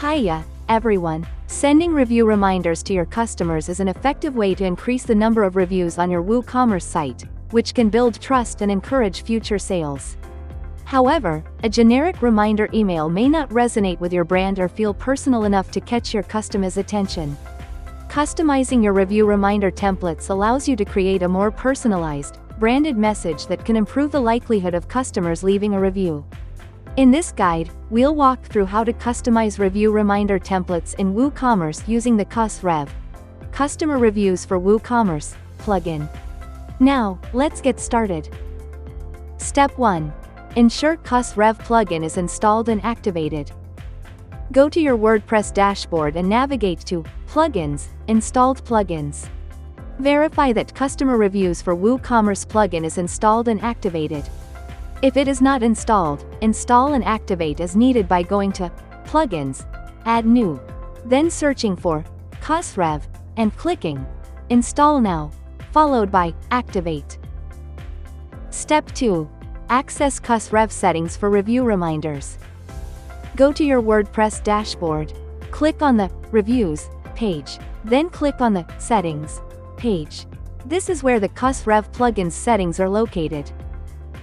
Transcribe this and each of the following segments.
Hiya, everyone. Sending review reminders to your customers is an effective way to increase the number of reviews on your WooCommerce site, which can build trust and encourage future sales. However, a generic reminder email may not resonate with your brand or feel personal enough to catch your customers' attention. Customizing your review reminder templates allows you to create a more personalized, branded message that can improve the likelihood of customers leaving a review. In this guide, we'll walk through how to customize review reminder templates in WooCommerce using the CusRev Customer Reviews for WooCommerce plugin. Now, let's get started. Step 1. Ensure CusRev plugin is installed and activated. Go to your WordPress dashboard and navigate to Plugins, Installed Plugins. Verify that Customer Reviews for WooCommerce plugin is installed and activated. If it is not installed, install and activate as needed by going to Plugins, Add New, then searching for CusRev, and clicking Install Now, followed by Activate. Step 2. Access CusRev settings for review reminders. Go to your WordPress dashboard. Click on the Reviews page, then click on the Settings page. This is where the CusRev plugin's settings are located.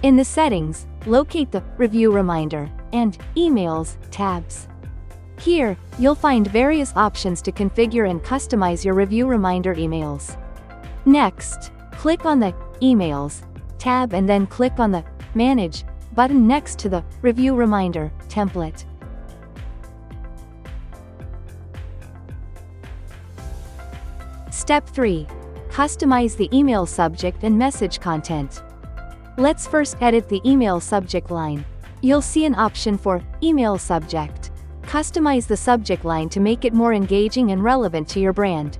In the settings, locate the Review Reminder and Emails tabs. Here, you'll find various options to configure and customize your review reminder emails. Next, click on the Emails tab and then click on the Manage button next to the Review Reminder template. Step 3. Customize the email subject and message content. Let's first edit the email subject line. You'll see an option for Email Subject. Customize the subject line to make it more engaging and relevant to your brand.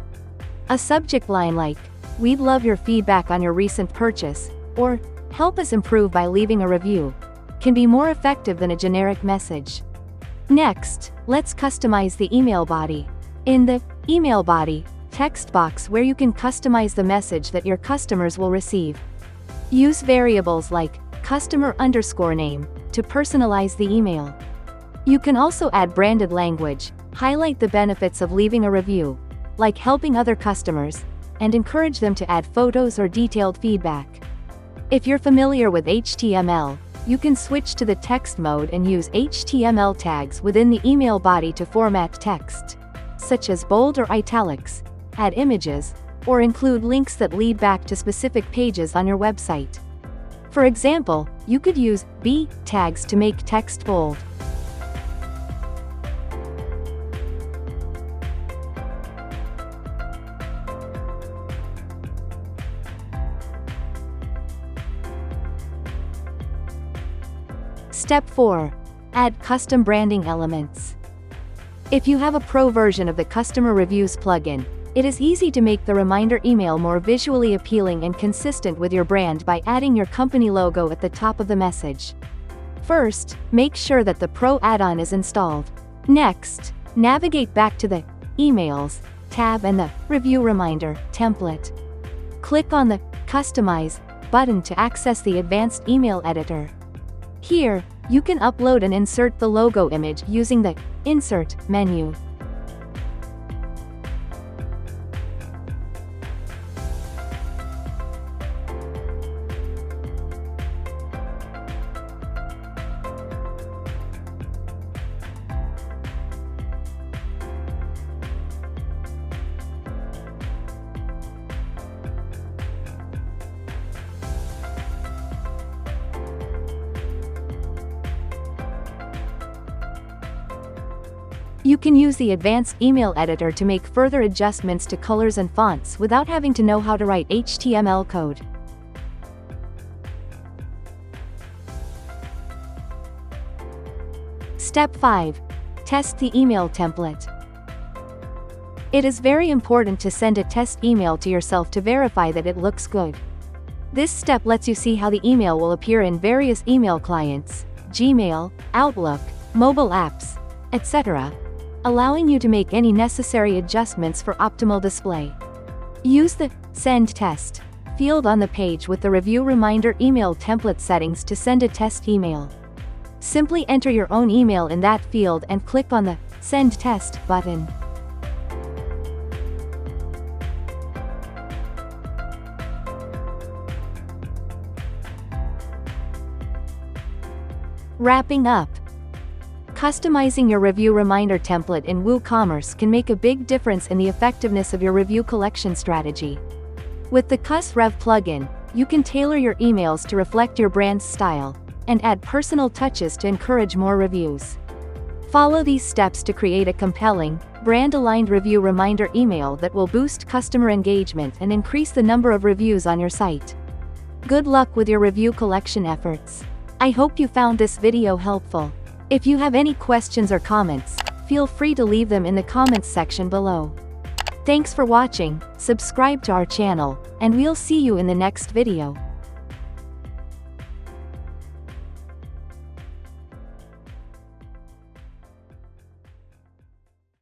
A subject line like, "We'd love your feedback on your recent purchase," or "Help us improve by leaving a review," can be more effective than a generic message. Next, let's customize the email body. In the Email Body text box where you can customize the message that your customers will receive. Use variables like customer_name to personalize the email. You can also add branded language, highlight the benefits of leaving a review, like helping other customers, and encourage them to add photos or detailed feedback. If you're familiar with HTML, you can switch to the text mode and use HTML tags within the email body to format text, such as bold or italics, add images, or include links that lead back to specific pages on your website. For example, you could use B tags to make text bold. Step 4. Add custom branding elements. If you have a pro version of the Customer Reviews plugin, it is easy to make the reminder email more visually appealing and consistent with your brand by adding your company logo at the top of the message. First, make sure that the Pro add-on is installed. Next, navigate back to the Emails tab and the Review Reminder template. Click on the Customize button to access the advanced email editor. Here, you can upload and insert the logo image using the Insert menu. You can use the advanced email editor to make further adjustments to colors and fonts without having to know how to write HTML code. Step 5. Test the email template. It is very important to send a test email to yourself to verify that it looks good. This step lets you see how the email will appear in various email clients, Gmail, Outlook, mobile apps, etc., allowing you to make any necessary adjustments for optimal display. Use the Send Test field on the page with the Review Reminder email template settings to send a test email. Simply enter your own email in that field and click on the Send test button. Wrapping up. Customizing your review reminder template in WooCommerce can make a big difference in the effectiveness of your review collection strategy. With the CusRev plugin, you can tailor your emails to reflect your brand's style, and add personal touches to encourage more reviews. Follow these steps to create a compelling, brand-aligned review reminder email that will boost customer engagement and increase the number of reviews on your site. Good luck with your review collection efforts. I hope you found this video helpful. If you have any questions or comments, feel free to leave them in the comments section below. Thanks for watching, subscribe to our channel, and we'll see you in the next video.